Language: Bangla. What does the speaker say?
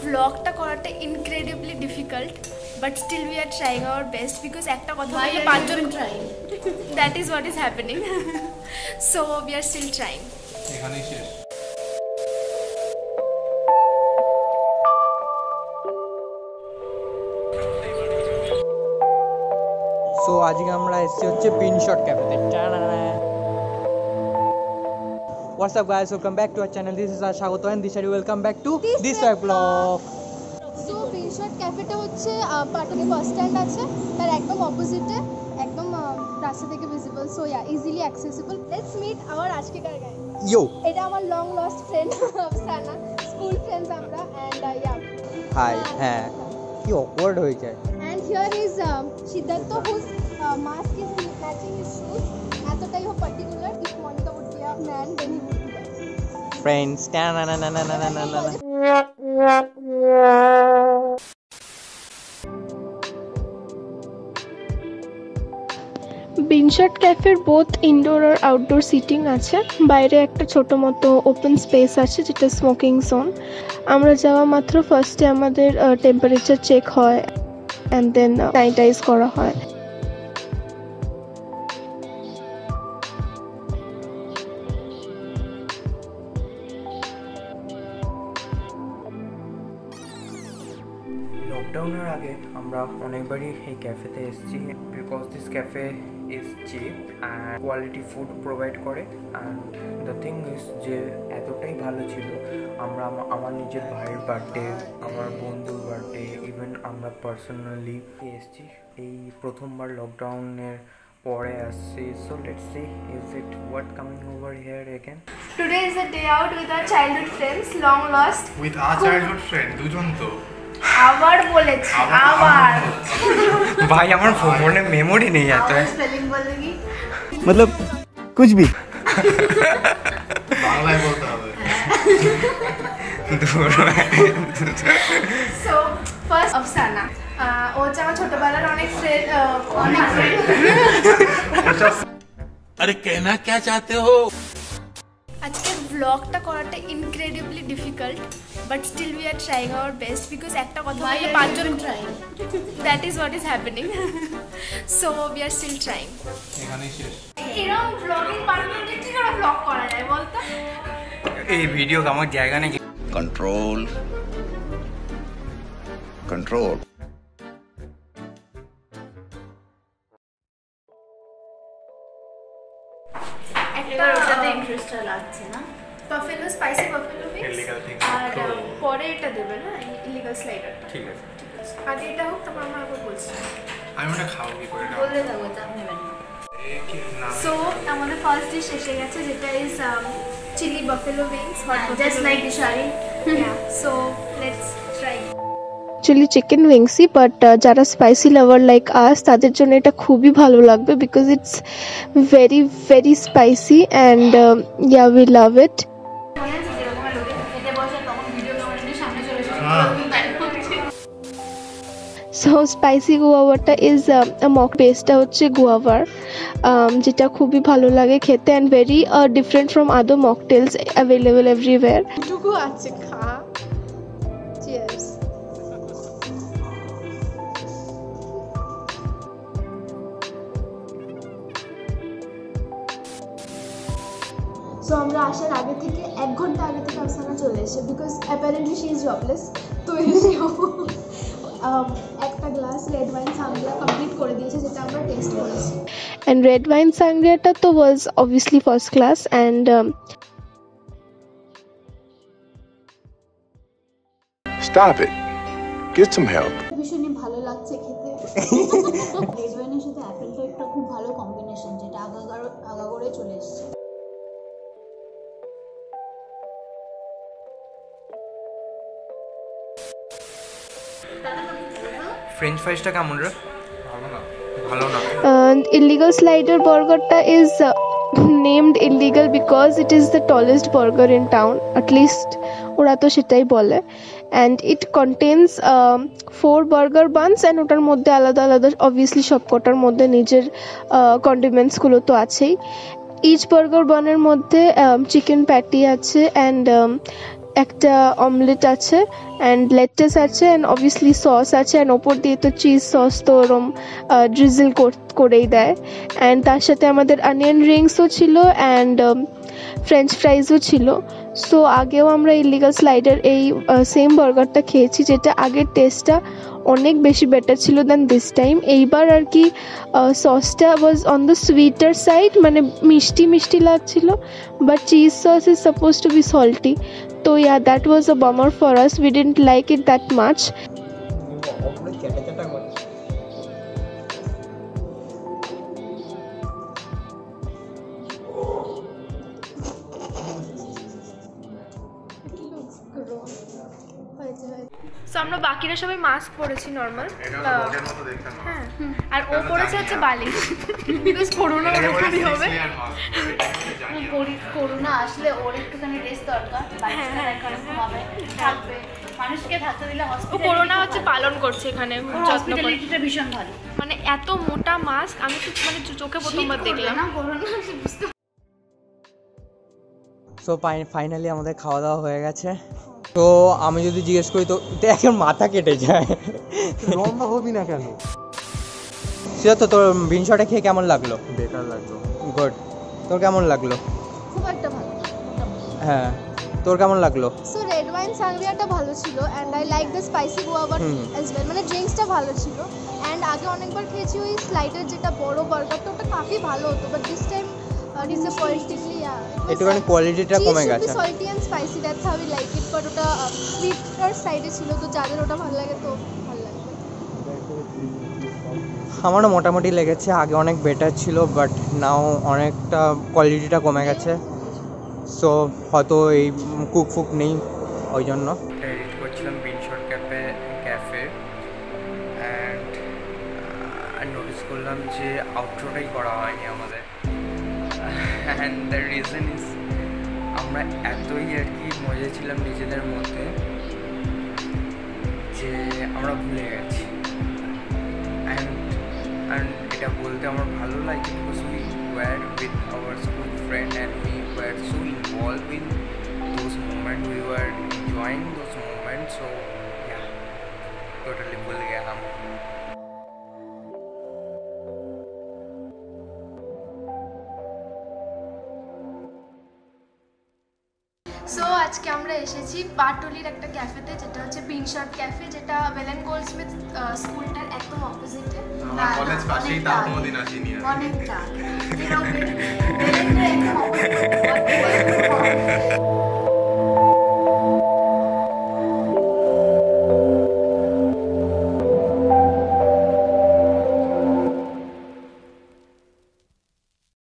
vlogটা করাটা incredibly difficult, but still we are trying our best because একটা কথা বললে পাঁচজন trying. That is what is happening. So we are still trying. এখানেই শেষ। সো আজকে আমরা এসেছি হচ্ছে পিনশট ক্যাফেতে। What's up guys, welcome back to our channel. This is Ashagoto and this is welcome back to this vlog. So পিনশট ক্যাফেটা হচ্ছে পাটুলি বাস স্ট্যান্ড আছে তার একদম অপোজিটে, একদম রাস্তা থেকে visible, so ya easily accessible. Let's meet our আজকেকার গাইড। Yo, এটা আমার long lost friend Afsana, school friends আমরা, এন্ড ইয়া হাই। হ্যাঁ, কি অকওয়ার্ড হয়ে যায়। And here is Siddhartha, whose mask is matching his shoes. এতটাই ও particular. If Monica would be a man, then he would be that. Friends, Pinshot ক্যাফের বোথ ইনডোর আর আউটডোর সিটিং আছে। বাইরে একটা ছোটো মতো ওপেন স্পেস আছে যেটা স্মোকিং জোন। আমরা যাওয়া মাত্র ফার্স্টে আমাদের টেম্পারেচার চেক হয় অ্যান্ড দেন স্যানিটাইজ করা হয়। লকডাউনের আগে আমরা অনেকবারই এই ক্যাফেতে এসেছি because this cafe is chip and quality food provide করে। অ্যান্ড দ্য থিং ইজ যে এতটাই ভালো ছিল, আমরা আমার নিজের ভাইয়ের বার্থডে, আমার বন্ধুর বার্থডে, ইভেন আমরা পার্সোনালি এসেছি। এই প্রথমবার লকডাউনের পরে আসছি। So let's see is it what coming over here again. Today is a day out with our childhood friends, long lost. With our childhood friend, দুজন তো। আবার বলেছি আবার। ভাই আমার ফোনে মেমোরি নেই এত। স্পেলিং বলে কি? मतलब कुछ भी বাংলায় বলতে হবে। So first Afsana, ও হচ্ছে আমার ছোটবেলার অনেক ফ্রেন্ড। আরে कहना क्या चाहते हो? আজকে ব্লগটা করাটা incredibly difficult, but still we are trying our best because একটা কথা বললে পাঁচজন trying. That is what is happening. So we are still trying. এখানেই শেষ। এরকম ব্লগিং পারলে কি করে ব্লগ করা যায় বলতো? এই ভিডিও আমার জায়গা নেই। control একটা ওটাতে ইন্টারেস্টটা লাগছে না। বাফেলো স্পাইসি বাফেলো উইংস আর পরে এটা দেবে না ইলিগাল স্লাইডার। ঠিক আছে আগে এটা হোক তারপর আমরা আবার বলছি। আমি ওটা খাবো কি করে? বলে দাও এটা আপনি বানিয়ে। সো আমাদের ফার্স্ট ডিশ এসে গেছে যেটা is chilli buffalo wings, just like Dishari. So let's try. Actually chicken উইংসই, বাট যারা স্পাইসি লাভার লাইক আস তাদের জন্য এটা খুবই ভালো লাগবে because it's very very spicy and ya we love it. So spicy গুয়াভাটা ইজ মক বেসটা হচ্ছে গুয়াভার, যেটা খুবই ভালো লাগে খেতে and very different from other mocktails available everywhere. টুকু আছে, খা। চিয়ার্স। সো আমরা আসার আগে থেকে 1 ঘন্টা আগে থেকে আফসানা চলে এসে because apparently she is jobless. তো এসেও একটা glass red wine sangria complete করে দিয়েছে যেটা আমরা টেস্ট করেছি। অ্যান্ড রেড ওয়াইন সাংগ্রিয়াটা তো was obviously first class and stop it, get some help. ভীষণই ভালো লাগছে খেতে। রেড ওয়াইনের সাথে অ্যাপেলটা একটা খুব ভালো কম্বিনেশন যেটা আগাগোড়ে চলে এসেছে। ফ্রেঞ্চ ফ্রাইসটা কেমন রে? ভালো না। illegal slider burgerটা is named illegal because it is the tallest burger in town, at least ওরা তো সেটাই বলে। and it contains 4 burger buns and ওটার মধ্যে আলাদা আলাদা obviously সবকটার মধ্যে নিজের কন্ডিমেন্টসগুলো তো আছেই। ইচ বার্গার বানের মধ্যে চিকেন প্যাটি আছে অ্যান্ড একটা অমলেট আছে অ্যান্ড লেটাস আছে অ্যান্ড অবভিয়াসলি সস আছে অ্যান্ড ওপর দিয়ে তো চিজ সস তো ওরম ড্রিজল করেই দেয় অ্যান্ড তার সাথে আমাদের অনিয়ন রিংসও ছিল অ্যান্ড ফ্রেঞ্চ ফ্রাইজও ছিল। সো আগেও আমরা ইলিগাল স্লাইডের এই সেম বার্গারটা খেয়েছি, যেটা আগের টেস্টটা অনেক বেশি বেটার ছিল দ্যান দিস টাইম। এইবার আর কি সসটা was on the sweeter side, মানে মিষ্টি মিষ্টি লাগছিল, but cheese sauce is suppose to be salty. তো ya, that was a bummer for us, we didn't like it that much. So আমরা বাকিরা সবাই মাস্ক পরেছি নর্মাল, হ্যাঁ, আর ও পরেছে হচ্ছে বালিশ, বিকজ করোনা ওরকমই হবে। করোনা আসলে ওর একটুখানি রেস্ট দরকার, ঘুমাবে, থাকবে, মানুষকে থাকতে দিলে ও করোনা হচ্ছে পালন করছে এখানে, হসপিটালিটিটা ভীষণ ভালো। মানে এত মোটা মাস্ক আমি তো মানে চোখে প্রথমবার দেখলাম না করোনা বুঝতে। সো ফাইনালি আমাদের খাওয়া দাওয়া হয়ে গেছে। তো আমি যদি জিজ্ঞেস করি তো এখন মাথা কেটে যায়, লম্বা হবি না কেন? সেটা তো তোর বিনশটা খেয়ে কেমন লাগলো? বেকার লাগলো। গুড। তোর কেমন লাগলো? খুব একটা ভালো। হ্যাঁ, তোর কেমন লাগলো? সো রেড ওয়াইন সাংরিয়াটা ভালো ছিল and I like the spicy guava as well, মানে ড্রিঙ্কসটা ভালো ছিল। অ্যান্ড আগে অনেকবার খেয়েছি ওই স্লাইডের যেটা বড় বার্গারটা, ওটা কাফি ভালো হতো, বাট দিস টাইম ডিসঅ্যাপয়েন্টিংলি একটুখানি কোয়ালিটিটা কমে গেছে। Salty and spicy, that's how we like it, but ওটা সুইটার সাইডে ছিল, তো যাদের ওটা ভালো লাগে তো ভালো লাগবে। আমারও মোটামুটি লেগেছে, আগে অনেক বেটার ছিল, বাট নাও অনেকটা কোয়ালিটিটা কমে গেছে। সো হয়তো এই কুক ফুক নেই ওই জন্য। এডিট করছিলাম বিনশট ক্যাফে অ্যান্ড নোটিস করলাম যে আউটরোটাই করা হয়নি আমাদের। অ্যান্ড দ্য রিজন ইজ আমরা এতই আর কি মজা ছিলাম নিজেদের মধ্যে যে আমরা ভুলে গেছি। অ্যান্ড এটা বলতে আমার ভালো লাগে, because we were with our school friend and we were so involve in those moment, we were enjoying those moment. So या टोटली भूल गया हम। সো আজকে আমরা এসেছি পাটুলির একটা ক্যাফেতে, যেটা হচ্ছে বিনশট ক্যাফে, যেটা বেলেন গোল্ডস্মিথ স্কুলটার একদম অপোজিটে। আমার কলেজ পাশেই, তাও কোনোদিন আসিনি আর। অনেকটা